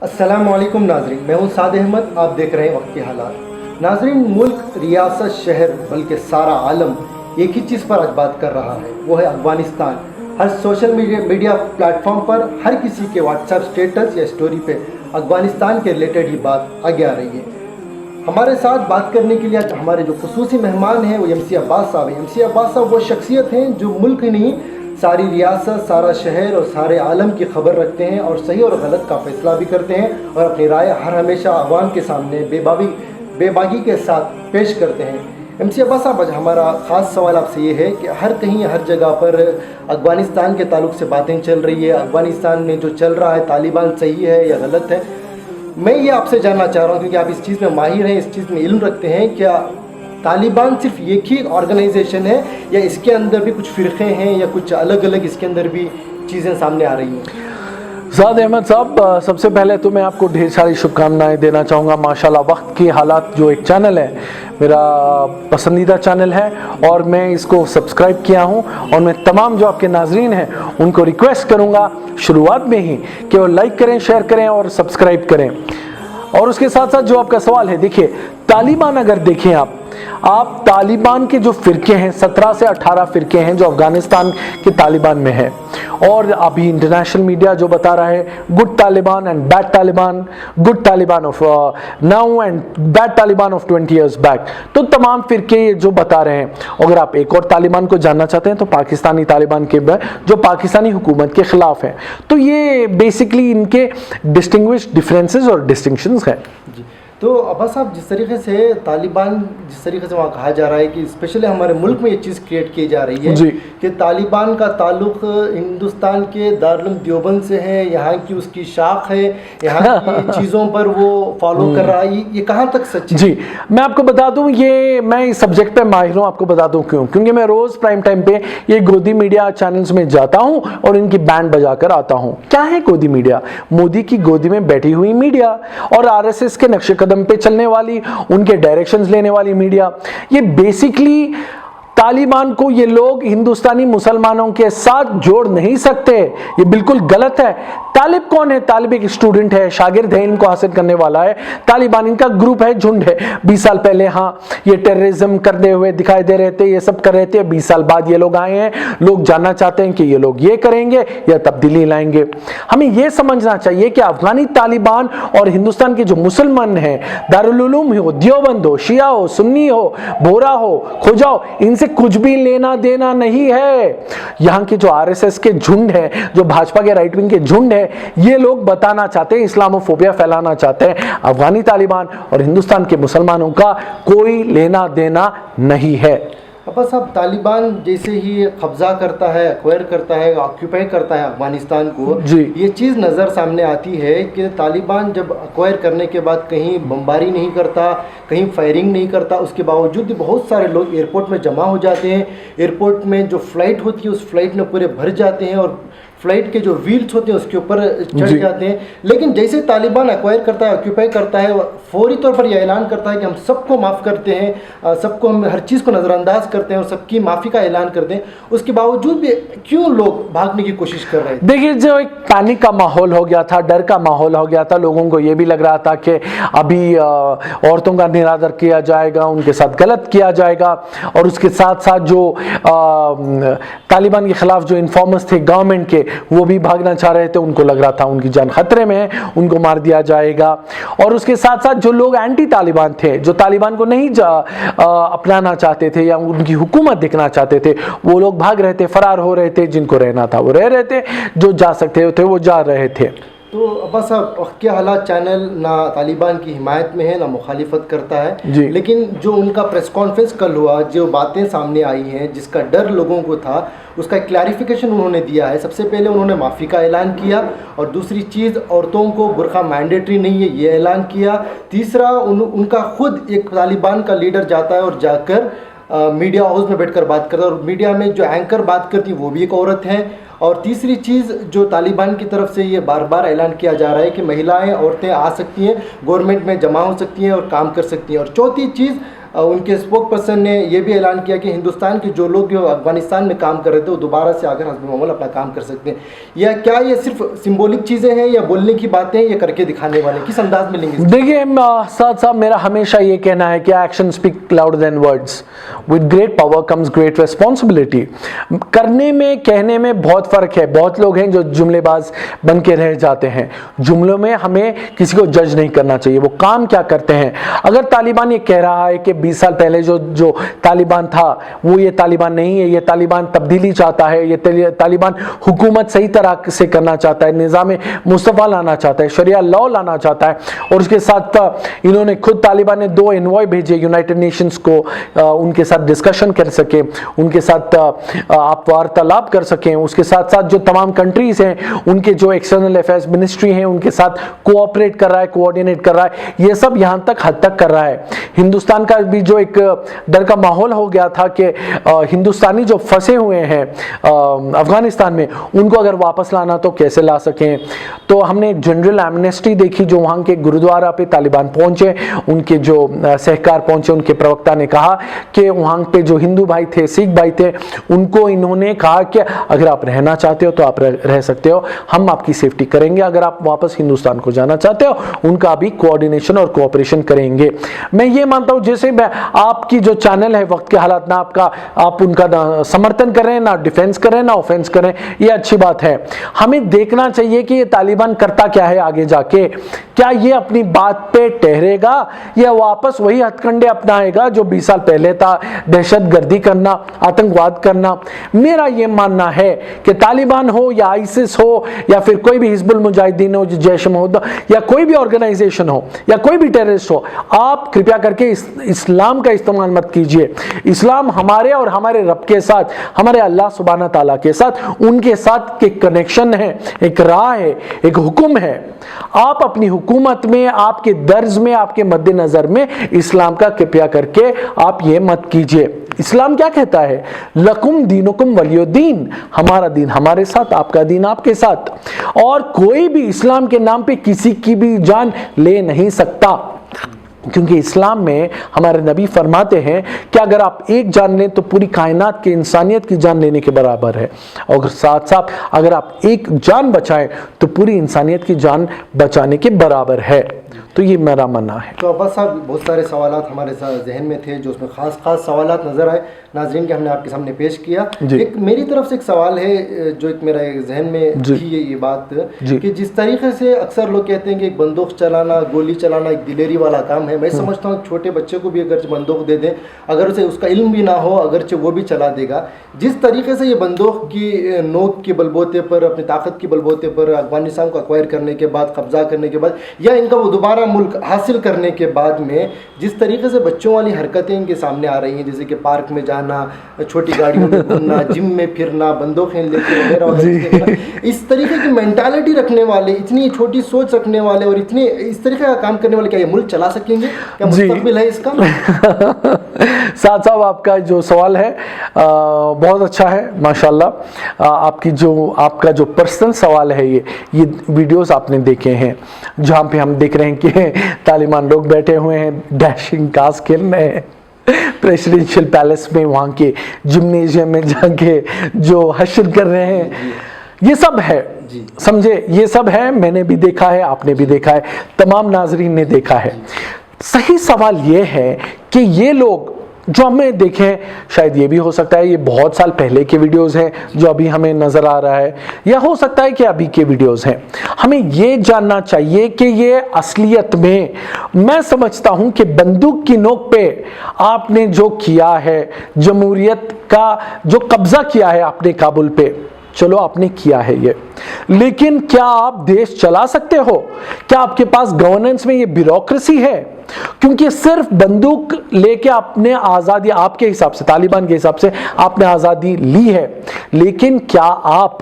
अस्सलामुअलैकुम नाजरीन, मैं हूँ साद अहमद। आप देख रहे हैं वक्त के हालात। नाजरीन, मुल्क, रियासत, शहर बल्कि सारा आलम एक ही चीज़ पर आज बात कर रहा है, वो है अफ़गानिस्तान। हर सोशल मीडिया प्लेटफॉर्म पर हर किसी के व्हाट्सएप स्टेटस या स्टोरी पे अफ़गानिस्तान के रिलेटेड ही बात आगे आ रही है। हमारे साथ बात करने के लिए आज हमारे जो खुसूसी मेहमान हैं वो MC अब्बास साहब हैं। MC अब्बास साहब वो शख्सियत हैं जो मुल्क ही नहीं, सारी रियासत, सारा शहर और सारे आलम की खबर रखते हैं और सही और गलत का फैसला भी करते हैं और अपनी राय हर हमेशा अवाम के सामने बेबागी के साथ पेश करते हैं। MC अब्बास साहब, आज हमारा ख़ास सवाल आपसे ये है कि हर कहीं हर जगह पर अफ़गानिस्तान के ताल्लुक़ से बातें चल रही है। अफ़गानिस्तान में जो चल रहा है तालिबान सही है या गलत है, मैं ये आपसे जानना चाह रहा हूँ क्योंकि आप इस चीज़ में माहिर हैं, इस चीज़ में इल्म रखते हैं। क्या तालिबान सिर्फ एक ही ऑर्गेनाइजेशन है या इसके अंदर भी कुछ फ़िरक़े हैं या कुछ अलग अलग इसके अंदर भी चीज़ें सामने आ रही हैं? साद अहमद साहब, सबसे पहले तो मैं आपको ढेर सारी शुभकामनाएं देना चाहूँगा। माशाल्लाह, वक्त के हालात जो एक चैनल है, मेरा पसंदीदा चैनल है और मैं इसको सब्सक्राइब किया हूँ और मैं तमाम जो आपके नाजरीन हैं उनको रिक्वेस्ट करूँगा शुरुआत में ही कि वो लाइक करें, शेयर करें और सब्सक्राइब करें। और उसके साथ साथ जो आपका सवाल है, देखिए तालिबान अगर देखें आप तालिबान के जो फ़िरके हैं, 17 से 18 फ़िरके हैं जो अफ़गानिस्तान के तालिबान में है। और अभी इंटरनेशनल मीडिया जो बता रहा है good Taliban and bad Taliban, good Taliban of now and bad Taliban of 20 years back, तो तमाम फ़िरके जो बता रहे हैं। अगर आप एक और तालिबान को जानना चाहते हैं तो पाकिस्तानी तालिबान के जो पाकिस्तानी हुकूमत के ख़िलाफ़ है। तो ये बेसिकली इनके डिस्टिंग्विश डिफरेंसेस और डिस्टिंक्शंस हैं। जी, तो अब्बास साहब, जिस तरीके से तालिबान, जिस तरीके से वहाँ कहा जा रहा है कि स्पेशली हमारे मुल्क में ये चीज़ क्रिएट की जा रही है कि तालिबान का ताल्लुक़ हिंदुस्तान के दारुल देवबंद से है, यहाँ की उसकी शाख है, यहाँ की चीज़ों पर वो फॉलो कर रहा है, ये कहाँ तक सच है? जी, मैं आपको बता दूं, ये मैं इस सब्जेक्ट पे माहिर हूँ। आपको बता दूं क्यों, क्योंकि मैं रोज़ प्राइम टाइम पे ये गोदी मीडिया चैनल्स में जाता हूँ और इनकी बैंड बजा कर आता हूँ। क्या है गोदी मीडिया? मोदी की गोदी में बैठी हुई मीडिया और RSS के नक्शे कदम पे चलने वाली, उनके डायरेक्शंस लेने वाली मीडिया। ये बेसिकली तालिबान को ये लोग हिंदुस्तानी मुसलमानों के साथ जोड़ नहीं सकते, ये बिल्कुल गलत है। तालिब कौन है? तालिब एक स्टूडेंट है, शागिर्द है, इनको हासिल करने वाला है। तालिबान इनका ग्रुप है, झुंड है। 20 साल पहले हाँ ये टेररिज्म करते हुए दिखाई दे रहे थे, ये सब कर रहे थे। 20 साल बाद ये लोग आए हैं, लोग जानना चाहते हैं कि ये लोग ये करेंगे या तब्दीली लाएंगे। हमें ये समझना चाहिए कि अफगानी तालिबान और हिंदुस्तान के जो मुसलमान हैं, दारुल उलूम हो, देवबंद हो, शिया हो, सुन्नी हो, बोरा हो, खोजाओ, इनसे कुछ भी लेना देना नहीं है। यहाँ के जो RSS के झुंड है, जो भाजपा के राइट विंग के झुंड है, ये लोग बताना चाहते हैं, इस्लामोफोबिया फैलाना चाहते हैं। अफगानी तालिबान और हिंदुस्तान के मुसलमानों का कोई लेना देना नहीं है। अब्बास साहब, तालिबान जैसे ही कब्जा करता है, एक्वायर करता है, ऑक्यूपाई करता है अफगानिस्तान को, ये चीज़ नज़र सामने आती है कि तालिबान जब एक्वायर करने के बाद कहीं बमबारी नहीं करता, कहीं फायरिंग नहीं करता, उसके बावजूद बहुत सारे लोग एयरपोर्ट में जमा हो जाते हैं। एयरपोर्ट में जो फ़्लाइट होती है उस फ्लाइट में पूरे भर जाते हैं और फ्लाइट के जो व्हील्स होते हैं उसके ऊपर चढ़ जाते हैं। लेकिन जैसे तालिबान एक्वायर करता है, ऑक्यूपाई करता है, फौरी तौर पर यह ऐलान करता है कि हम सबको माफ़ करते हैं, सबको हम हर चीज़ को नज़रअंदाज करते हैं और सबकी माफ़ी का ऐलान करते हैं। उसके बावजूद भी क्यों लोग भागने की कोशिश कर रहे हैं? देखिए, जो एक पैनिक का माहौल हो गया था, डर का माहौल हो गया था, लोगों को ये भी लग रहा था कि अभी औरतों का निरादर किया जाएगा, उनके साथ गलत किया जाएगा। और उसके साथ साथ जो तालिबान के खिलाफ जो इन्फॉर्मर्स थे गवर्नमेंट के, वो भी भागना चाह रहे थे। उनको लग रहा था उनकी जान खतरे में है, उनको मार दिया जाएगा। और उसके साथ साथ जो लोग एंटी तालिबान थे, जो तालिबान को नहीं अपनाना चाहते थे या उनकी हुकूमत देखना चाहते थे, वो लोग भाग रहे थे, फरार हो रहे थे। जिनको रहना था वो रह रहे थे, जो जा सकते थे वो जा रहे थे। तो अब्बास साहब, वक्त के हालात चैनल ना तालिबान की हिमायत में है ना मुखालिफत करता है, लेकिन जो उनका प्रेस कॉन्फ्रेंस कल हुआ, जो बातें सामने आई हैं, जिसका डर लोगों को था, उसका क्लैरिफिकेशन उन्होंने दिया है। सबसे पहले उन्होंने माफ़ी का ऐलान किया और दूसरी चीज़, औरतों को बुर्का मैंडेटरी नहीं है, ये ऐलान किया। तीसरा, उनका खुद एक तालिबान का लीडर जाता है और जाकर मीडिया हाउस में बैठकर बात करता है और मीडिया में जो एंकर बात करती है वो भी एक औरत है। और तीसरी चीज़, जो तालिबान की तरफ से ये बार बार ऐलान किया जा रहा है कि महिलाएं, औरतें आ सकती हैं, गवर्नमेंट में जमा हो सकती हैं और काम कर सकती हैं। और चौथी चीज़, उनके स्पोक पर्सन ने यह भी ऐलान किया कि हिंदुस्तान के जो लोग जो अफगानिस्तान में काम कर रहे थे वो दोबारा से आकर हस्ब मामूल अपना काम कर सकते हैं। या क्या ये सिर्फ सिंबॉलिक चीज़ें हैं या बोलने की बातें या करके दिखाने वाले, किस अंदाज में लेंगे? देखिए साथ साहब, मेरा हमेशा ये कहना है कि action speak louder than words, with great power comes great responsibility. करने में कहने में बहुत फर्क है। बहुत लोग हैं जो जुमलेबाज बन के रह जाते हैं। जुमलों में हमें किसी को जज नहीं करना चाहिए, वो काम क्या करते हैं। अगर तालिबान ये कह रहा है कि 20 साल पहले जो तालिबान था वो ये तालिबान नहीं है, ये तालिबान तब्दीली चाहता है, ये तालिबान हुकूमत सही तरह से करना चाहता है, निज़ाम मुस्तफ़ा लाना चाहता है, शरिया लॉ लाना चाहता है, और उसके साथ इन्होंने खुद तालिबान ने 2 एनवॉय भेजे यूनाइटेड नेशंस को, उनके साथ डिस्कशन कर सके, उनके साथ आप वार्तालाप कर सकें। उसके साथ साथ जो तमाम कंट्रीज हैं उनके जो एक्सटर्नल अफेयर्स मिनिस्ट्री हैं उनके साथ कोऑपरेट कर रहा है, कोऑर्डिनेट कर रहा है, ये सब यहाँ तक हद तक कर रहा है। हिंदुस्तान का भी जो एक डर का माहौल हो गया था कि हिंदुस्तानी जो फंसे हुए हैं अफगानिस्तान में उनको अगर वापस लाना तो कैसे ला सकें। तो हमने जनरल एमनेस्टी देखी, जो वहाँ के गुरुद्वारा पे तालिबान पहुंचे, उनके जो सहकार पहुंचे, उनके प्रवक्ता ने कहा कि वहाँ पे जो हिंदू भाई थे, सिख भाई थे, उनको इन्होंने कहा कि अगर आप रहना चाहते हो तो आप रह सकते हो, हम आपकी सेफ्टी करेंगे, अगर आप वापस हिंदुस्तान को जाना चाहते हो उनका भी कोऑर्डिनेशन और कोऑपरेशन करेंगे। मैं ये मानता हूँ जैसे मैं आपकी जो चैनल है वक्त के हालात ना आप उनका ना समर्थन कर रहे हैं, ना डिफेंस कर रहे हैं, ना ऑफेंस कर रहे हैं, ये अच्छी बात है। हमें देखना चाहिए कि ये तालिबान करता क्या है आगे जाके। क्या ये अपनी बात पे ठहरेगा या वापस वही हथकंडे अपनाएगा जो 20 साल पहले था, दहशतगर्दी करना, आतंकवाद करना। मेरा ये मानना है कि तालिबान हो या आईसिस हो या फिर कोई भी हिजबुल मुजाहिदीन हो, जैश मोहम्मद या कोई भी ऑर्गेनाइजेशन हो या कोई भी टेररिस्ट हो, आप कृपया करके इस्लाम का इस्तेमाल मत कीजिए। इस्लाम हमारे और हमारे रब के साथ, हमारे अल्लाह सुब्हाना ताला के साथ, उनके साथ एक कनेक्शन है, एक राह है, एक हुक्म है। आप अपनी हुकूमत में, आपके दर्ज में, आपके मद्देनजर में इस्लाम का कृपया करके आप ये मत कीजिए। इस्लाम क्या कहता है? लकुम दीनुकुम वलियुद्दीन, हमारा दीन हमारे साथ, आपका दीन आपके साथ, और कोई भी इस्लाम के नाम पे किसी की भी जान ले नहीं सकता। क्योंकि इस्लाम में हमारे नबी फरमाते हैं कि अगर आप एक जान लें तो पूरी कायनात की इंसानियत की जान लेने के बराबर है, और साथ साथ अगर आप एक जान बचाएं तो पूरी इंसानियत की जान बचाने के बराबर है। तो ये मेरा मानना है। तो अब्बास साहब, बहुत सारे सवालात हमारे साथ जहन में थे जो उसमें खास सवालात नज़र आए नाजरीन के, हमने आपके सामने पेश किया। एक मेरी तरफ से एक सवाल है जो एक मेरा जहन में थी ये बात कि जिस तरीके से अक्सर लोग कहते हैं कि एक बंदूक चलाना, गोली चलाना एक दिलेरी वाला काम है। मैं समझता हूँ छोटे बच्चे को भी अगर बंदूक दे दें, अगर उसे उसका इल्म भी ना हो, अगरचे वो भी चला देगा। जिस तरीके से ये बंदूक की नोक के बलबोते पर, अपनी ताकत के बलबोते पर अफगानिस्तान को एक्वायर करने के बाद, कब्जा करने के बाद, या इनका वो दोबारा मुल्क हासिल करने के बाद में जिस तरीके से बच्चों वाली हरकतें इनके सामने आ रही हैं, जैसे कि पार्क में जाना, छोटी गाड़ियों में घूमना, जिम में फिरना, बंदूकें लेके वगैरह, इस तरीके की मेंटालिटी रखने वाले, इतनी छोटी सोच रखने वाले और इतने इस तरीके का काम करने वाले, क्या ये मुल्क चला सकेंगे? क्या मुस्तकबिल है इसका? साथ साहब, आपका जो सवाल है बहुत अच्छा है माशाल्लाह। आपका जो पर्सनल सवाल है, ये वीडियोस आपने देखे हैं जहाँ पे हम देख रहे हैं कि तालिबान लोग बैठे हुए हैं, डैशिंग कास खेल रहे हैं प्रेसिडेंशियल पैलेस में, वहाँ के जिम्नेजियम में जाके जो हश्र कर रहे हैं, ये सब है, समझे, ये सब है। मैंने भी देखा है, आपने भी देखा है, तमाम नाजरीन ने देखा है। सही सवाल ये है कि ये लोग जो हमें देखें, शायद ये भी हो सकता है ये बहुत साल पहले के वीडियोस हैं जो अभी हमें नजर आ रहा है, या हो सकता है कि अभी के वीडियोस हैं। हमें ये जानना चाहिए कि ये असलियत में, मैं समझता हूं कि बंदूक की नोक पे आपने जो किया है, जमहूरियत का जो कब्जा किया है आपने काबुल पे, चलो आपने किया है ये, लेकिन क्या आप देश चला सकते हो? क्या आपके पास गवर्नेंस में ये ब्यूरोक्रेसी है? क्योंकि सिर्फ बंदूक लेके आपने आज़ादी, आपके हिसाब से, तालिबान के हिसाब से आपने आज़ादी ली है, लेकिन क्या आप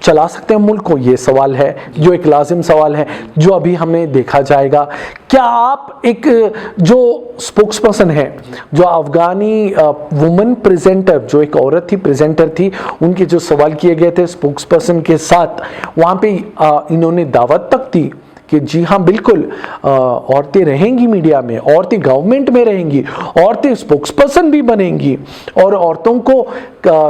चला सकते हैं मुल्क को? ये सवाल है जो एक लाजिम सवाल है जो अभी हमें देखा जाएगा। क्या आप एक जो स्पोक्सपर्सन है, जो अफगानी वुमन प्रेजेंटर, जो एक औरत थी, प्रेजेंटर थी, उनके जो सवाल किए गए थे स्पोक्सपर्सन के साथ, वहाँ पे इन्होंने दावत तक दी कि जी हाँ बिल्कुल औरतें रहेंगी मीडिया में, औरतें गवर्नमेंट में रहेंगी, औरतें स्पोक्स पर्सन भी बनेंगी और औरतों को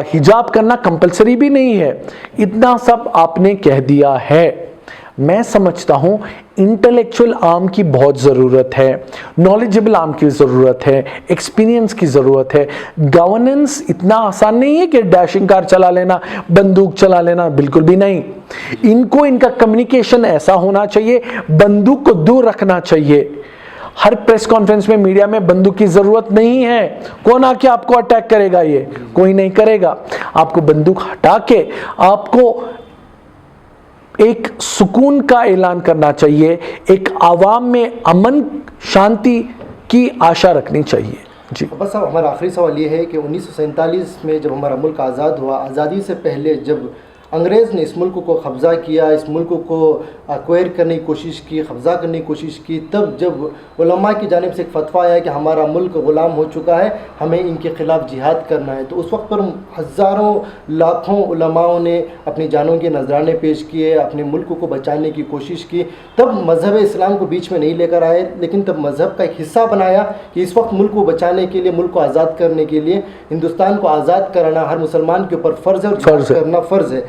हिजाब करना कंपलसरी भी नहीं है, इतना सब आपने कह दिया है। मैं समझता हूं इंटेलेक्चुअल आर्म की बहुत ज़रूरत है, नॉलेजेबल आर्म की ज़रूरत है, एक्सपीरियंस की ज़रूरत है। गवर्नेंस इतना आसान नहीं है कि डैशिंग कार चला लेना, बंदूक चला लेना, बिल्कुल भी नहीं। इनको इनका कम्युनिकेशन ऐसा होना चाहिए, बंदूक को दूर रखना चाहिए। हर प्रेस कॉन्फ्रेंस में, मीडिया में बंदूक की जरूरत नहीं है। कौन आके आपको अटैक करेगा? ये कोई नहीं करेगा। आपको बंदूक हटा के आपको एक सुकून का ऐलान करना चाहिए, एक आवाम में अमन शांति की आशा रखनी चाहिए। जी बस साहब, हमारा आखिरी सवाल ये है कि 1947 में जब हमारा मुल्क आज़ाद हुआ, आज़ादी से पहले जब अंग्रेज़ ने इस मुल्क को कब्ज़ा किया, इस मुल्क को एक्वायर करने की कोशिश की, कब्ज़ा करने की कोशिश की, तब जब उलमा की जानिब से एक फतवा आया कि हमारा मुल्क ग़ुलाम हो चुका है, हमें इनके ख़िलाफ़ जिहाद करना है, तो उस वक्त पर हज़ारों लाखों उलमाओं ने अपनी जानों के नजराने पेश किए, अपने मुल्क को बचाने की कोशिश की। तब मज़हब इस्लाम को बीच में नहीं लेकर आए, लेकिन तब मज़हब का एक हिस्सा बनाया कि इस वक्त मुल्क को बचाने के लिए, मुल्क को आज़ाद करने के लिए, हिंदुस्तान को आज़ाद कराना हर मुसलमान के ऊपर फ़र्ज़ है और करना फ़र्ज़ है।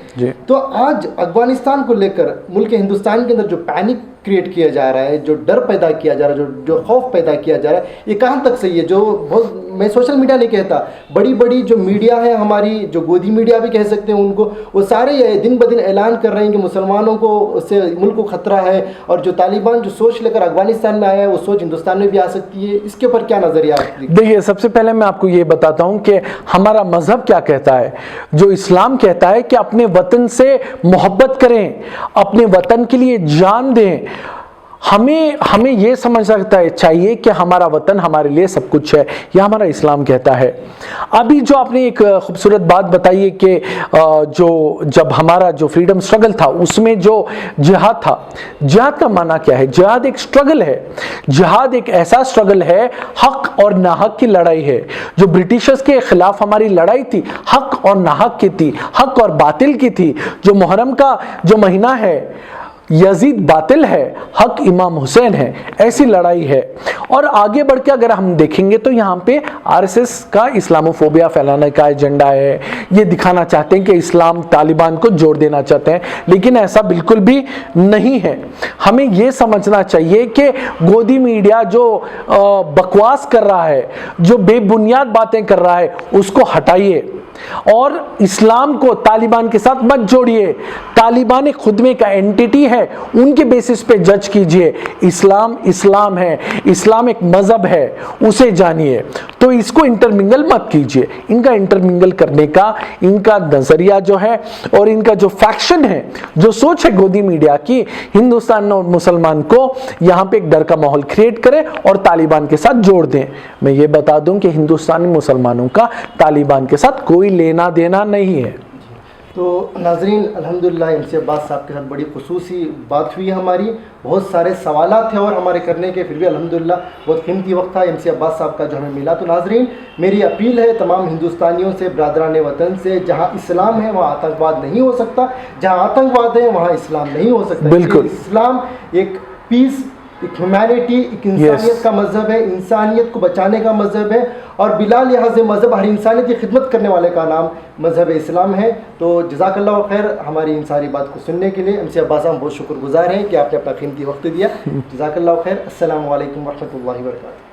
तो आज अफगानिस्तान को लेकर मुल्क हिंदुस्तान के अंदर जो पैनिक क्रिएट किया जा रहा है, जो डर पैदा किया जा रहा है, जो खौफ पैदा किया जा रहा है, ये कहाँ तक सही है? जो बहुत, मैं सोशल मीडिया नहीं कहता, बड़ी बड़ी जो मीडिया है हमारी, जो गोदी मीडिया भी कह सकते हैं उनको, वो सारे ये दिन ब दिन ऐलान कर रहे हैं कि मुसलमानों को से मुल्क को ख़तरा है, और जो तालिबान जो सोच लेकर अफगानिस्तान में आया है वो सोच हिंदुस्तान में भी आ सकती है। इसके ऊपर क्या नज़रिया है? देखिए, सबसे पहले मैं आपको ये बताता हूँ कि हमारा मज़हब क्या कहता है। जो इस्लाम कहता है कि अपने वतन से मोहब्बत करें, अपने वतन के लिए जान दें। हमें यह समझ सकता है चाहिए कि हमारा वतन हमारे लिए सब कुछ है, यह हमारा इस्लाम कहता है। अभी जो आपने एक खूबसूरत बात बताई है कि जो जब हमारा जो फ्रीडम स्ट्रगल था उसमें जो जिहाद था, जिहाद का माना क्या है? जिहाद एक स्ट्रगल है। जिहाद एक ऐसा स्ट्रगल है, हक और नाहक की लड़ाई है। जो ब्रिटिशर्स के खिलाफ हमारी लड़ाई थी, हक और नाहक की थी, हक और बातिल की थी। जो मुहर्रम का जो महीना है, यजीद बातिल है, हक इमाम हुसैन है, ऐसी लड़ाई है। और आगे बढ़ के अगर हम देखेंगे तो यहाँ पे आरएसएस का इस्लामोफोबिया फैलाने का एजेंडा है। ये दिखाना चाहते हैं कि इस्लाम तालिबान को जोड़ देना चाहते हैं, लेकिन ऐसा बिल्कुल भी नहीं है। हमें ये समझना चाहिए कि गोदी मीडिया जो बकवास कर रहा है, जो बेबुनियाद बातें कर रहा है, उसको हटाइए और इस्लाम को तालिबान के साथ मत जोड़िए। तालिबान एक खुद में एक एंटिटी है, उनके बेसिस पे जज कीजिए। इस्लाम इस्लाम है, इस्लाम एक मजहब है, उसे जानिए। तो इसको इंटरमिंगल मत कीजिए। इनका इंटरमिंगल करने का इनका नजरिया जो है और इनका जो फैक्शन है, जो सोच है गोदी मीडिया की, हिंदुस्तान और मुसलमान को यहाँ पे एक डर का माहौल क्रिएट करे और तालिबान के साथ जोड़ दें। मैं ये बता दूं कि हिंदुस्तानी मुसलमानों का तालिबान के साथ कोई लेना देना नहीं है। तो नाजरीन, अल्हम्दुलिल्लाह एमसी अब्बास साहब के साथ बड़ी खुसूसी बात हुई हमारी। बहुत सारे सवालात थे और हमारे करने के, फिर भी अल्हम्दुलिल्लाह बहुत कीमती वक्त था एमसी अब्बास साहब का जो हमें मिला। तो नाजरीन, मेरी अपील है तमाम हिंदुस्तानियों से, बरादरान वतन से, जहाँ इस्लाम है वहाँ आतंकवाद नहीं हो सकता, जहाँ आतंकवाद है वहाँ इस्लाम नहीं हो सकता। बिल्कुल। इस्लाम एक पीस, एक ह्यूमैनिटी, एक इंसानियत का मज़हब है, इंसानियत को बचाने का मज़हब है, और बिला लिहाज मज़हब हर इंसानियत की खिदमत करने वाले का नाम मज़हब इस्लाम है। तो जज़ाकल्लाह खैर, हमारी इन सारी बात को सुनने के लिए एमसी अब्बास हम बहुत शुक्रगुजार हैं कि आपने अपना कीमती वक्त दिया। जज़ाकल्लाह खैर। अस्सलामु अलैकुम वरहमतुल्लाहि वबरकातुहू।